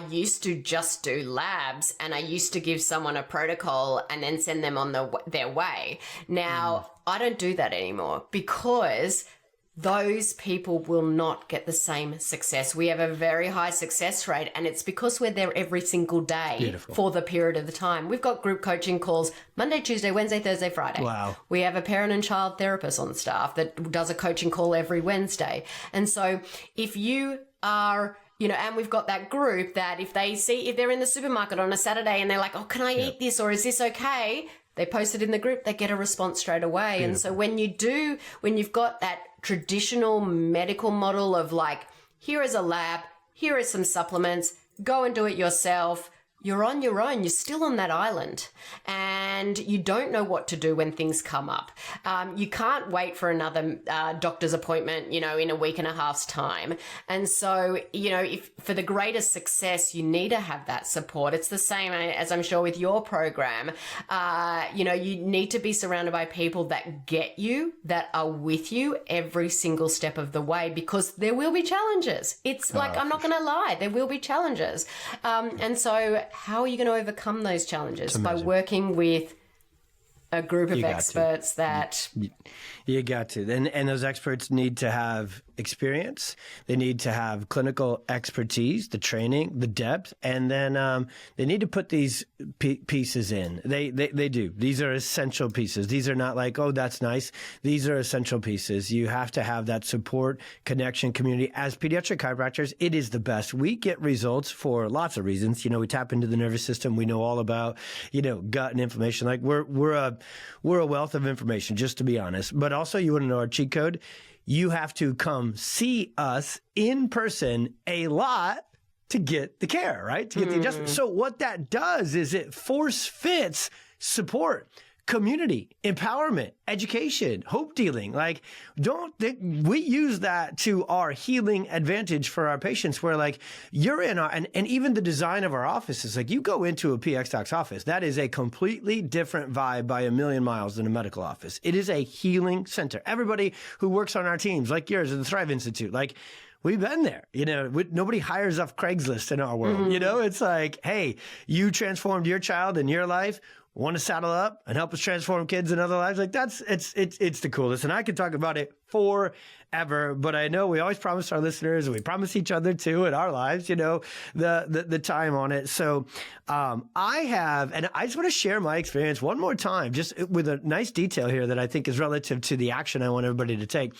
used to just do labs, and I used to give someone a protocol and then send them on their way. Now I don't do that anymore because those people will not get the same success. We have a very high success rate, and it's because we're there every single day for the period of the time. We've got group coaching calls Monday, Tuesday, Wednesday, Thursday, Friday. Wow. We have a parent and child therapist on staff that does a coaching call every Wednesday. And so if you are, and we've got that group that if they're in the supermarket on a Saturday and they're like, oh, can I eat this, or is this okay? They post it in the group, they get a response straight away. Beautiful. And so when you've got that traditional medical model of like, here is a lab, here are some supplements, go and do it yourself, you're on your own. You're still on that island and you don't know what to do when things come up. You can't wait for another doctor's appointment, in a week and a half's time. And so, if for the greatest success, you need to have that support. It's the same as I'm sure with your program. You need to be surrounded by people that get you, that are with you every single step of the way, because there will be challenges. It's like, I'm not going to lie, there will be challenges. And so how are you going to overcome those challenges? By working with a group of experts that... You got to. And those experts need to have experience. They need to have clinical expertise, the training, the depth, and then they need to put these pieces in. They do. These are essential pieces. These are not like, oh, that's nice. These are essential pieces. You have to have that support, connection, community. As pediatric chiropractors, it is the best. We get results for lots of reasons. We tap into the nervous system. We know all about, gut and inflammation. Like we're a wealth of information, just to be honest. But also, you want to know our cheat code? You have to come see us in person a lot to get the care, right? To get the adjustment. So what that does is it force fits support, community, empowerment, education, hope dealing. Like, don't think we use that to our healing advantage for our patients, where like you're in our, and even the design of our offices, like you go into a PX Doc's office, that is a completely different vibe by a million miles than a medical office. It is a healing center. Everybody who works on our teams, like yours at the Thrive Institute, like, we've been there, nobody hires off Craigslist in our world. It's like, hey, you transformed your child and your life. Want to saddle up and help us transform kids and other lives? Like it's the coolest. And I could talk about it forever, but I know we always promise our listeners, and we promise each other too in our lives, the time on it. So, and I just want to share my experience one more time, just with a nice detail here that I think is relative to the action I want everybody to take.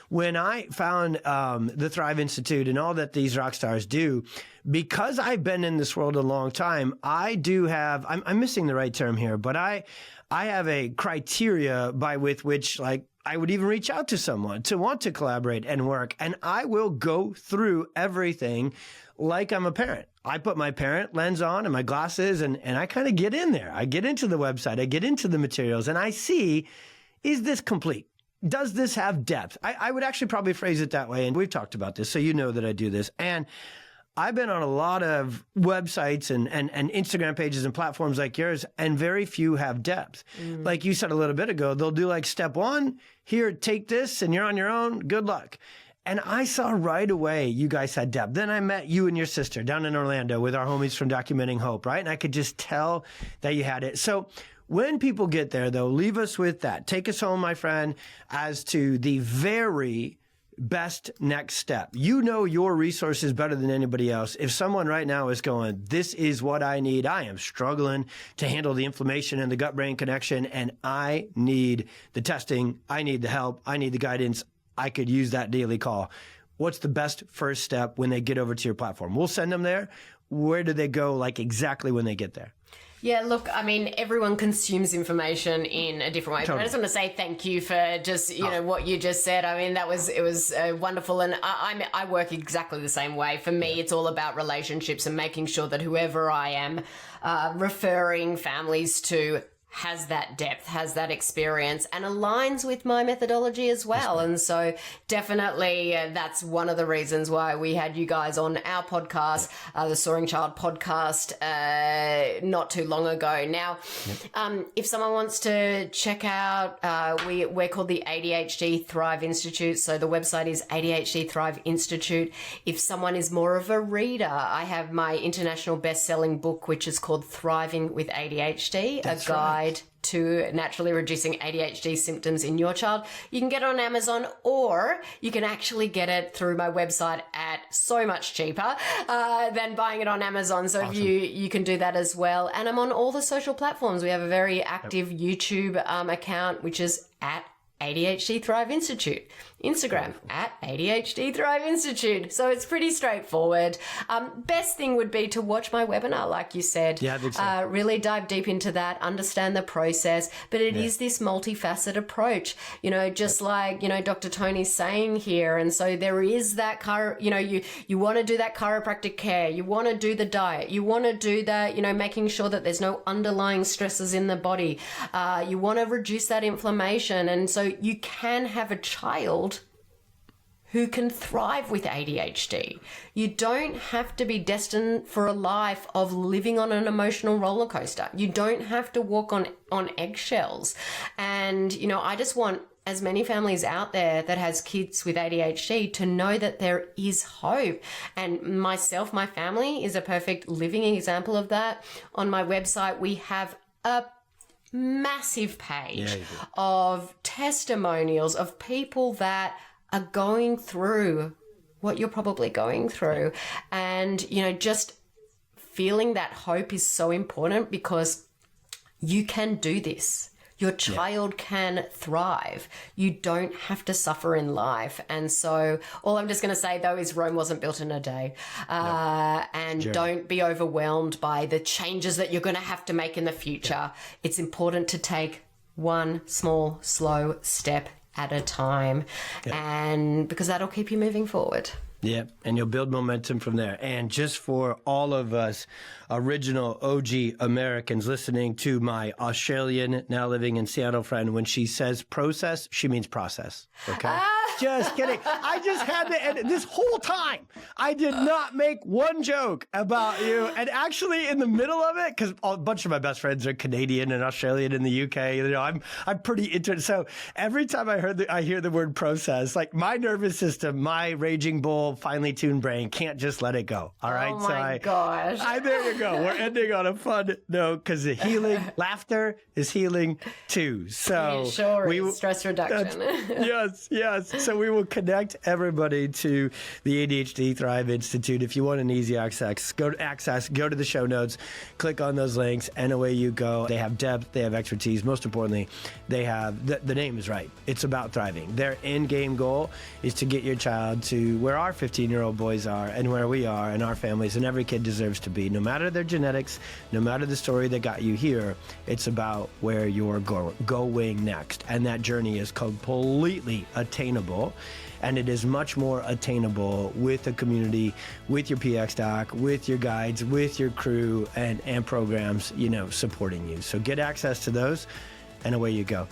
When I found the Thrive Institute and all that these rock stars do, because I've been in this world a long time, I do have, I'm missing the right term here, but I have a criteria by which like I would even reach out to someone to want to collaborate and work. And I will go through everything like I'm a parent. I put my parent lens on and my glasses and I kind of get in there. I get into the website, I get into the materials, and I see, is this complete? Does this have depth? I would actually probably phrase it that way. And we've talked about this, so you know that I do this. And I've been on a lot of websites and Instagram pages and platforms like yours, and very few have depth. Like you said a little bit ago, they'll do like step one, here, take this, and you're on your own. Good luck. And I saw right away you guys had depth. Then I met you and your sister down in Orlando with our homies from Documenting Hope, right? And I could just tell that you had it. So when people get there, though, leave us with that. Take us home, my friend, as to the very best next step. You know your resources better than anybody else. If someone right now is going, this is what I need, I am struggling to handle the inflammation and the gut-brain connection, and I need the testing, I need the help, I need the guidance, I could use that daily call. What's the best first step when they get over to your platform? We'll send them there. Where do they go, like exactly when they get there? Yeah, look, I mean, everyone consumes information in a different way. Totally. But I just want to say thank you for just, what you just said. I mean, it was wonderful. And I work exactly the same way. For me, it's all about relationships and making sure that whoever I am referring families to has that depth, has that experience, and aligns with my methodology as well. And so definitely that's one of the reasons why we had you guys on our podcast, the Soaring Child podcast, not too long ago. Now, if someone wants to check out, we're called the ADHD Thrive Institute. So the website is ADHD Thrive Institute. If someone is more of a reader, I have my international best-selling book, which is called Thriving with ADHD, a guide to naturally reducing ADHD symptoms in your child. You can get it on Amazon, or you can actually get it through my website at so much cheaper than buying it on Amazon. So awesome. You can do that as well. And I'm on all the social platforms. We have a very active YouTube account, which is at ADHD Thrive Institute. Instagram at ADHD Thrive Institute. So it's pretty straightforward. Best thing would be to watch my webinar, like you said. Yeah, I think so. Really dive deep into that, understand the process. But it is this multifaceted approach, just like, Dr. Tony's saying here. And so there is that, you want to do that chiropractic care. You want to do the diet. You want to do that, making sure that there's no underlying stresses in the body. You want to reduce that inflammation. And so you can have a child who can thrive with ADHD. You don't have to be destined for a life of living on an emotional roller coaster. You don't have to walk on eggshells. And, I just want as many families out there that has kids with ADHD to know that there is hope. And myself, my family is a perfect living example of that. On my website, we have a massive page of testimonials of people that are going through what you're probably going through. And, just feeling that hope is so important, because you can do this. Your child can thrive. You don't have to suffer in life. And so all I'm just going to say, though, is Rome wasn't built in a day. And don't be overwhelmed by the changes that you're going to have to make in the future. It's important to take one small, slow step at a time, and because that'll keep you moving forward. Yeah, and you'll build momentum from there. And just for all of us original OG Americans listening to my Australian, now living in Seattle friend, when she says process, she means process. Okay? Just kidding. I just had to edit this whole time. I did not make one joke about you. And actually in the middle of it, because a bunch of my best friends are Canadian and Australian in the UK, I'm pretty into it. So every time I hear the word process, like my nervous system, my raging bull, finely tuned brain can't just let it go. All right. Oh my gosh. There you go. We're ending on a fun note, because the healing, laughter is healing too. So it sure is. Stress reduction. Yes. So we will connect everybody to the ADHD Thrive Institute. If you want an easy access, go to the show notes, click on those links, and away you go. They have depth, they have expertise. Most importantly, they have, the name is right. It's about thriving. Their end game goal is to get your child to where our 15-year-old boys are and where we are and our families and every kid deserves to be. No matter their genetics, no matter the story that got you here, it's about where you're going next. And that journey is completely attainable. And it is much more attainable with a community, with your PX doc, with your guides, with your crew and programs, supporting you. So get access to those, and away you go.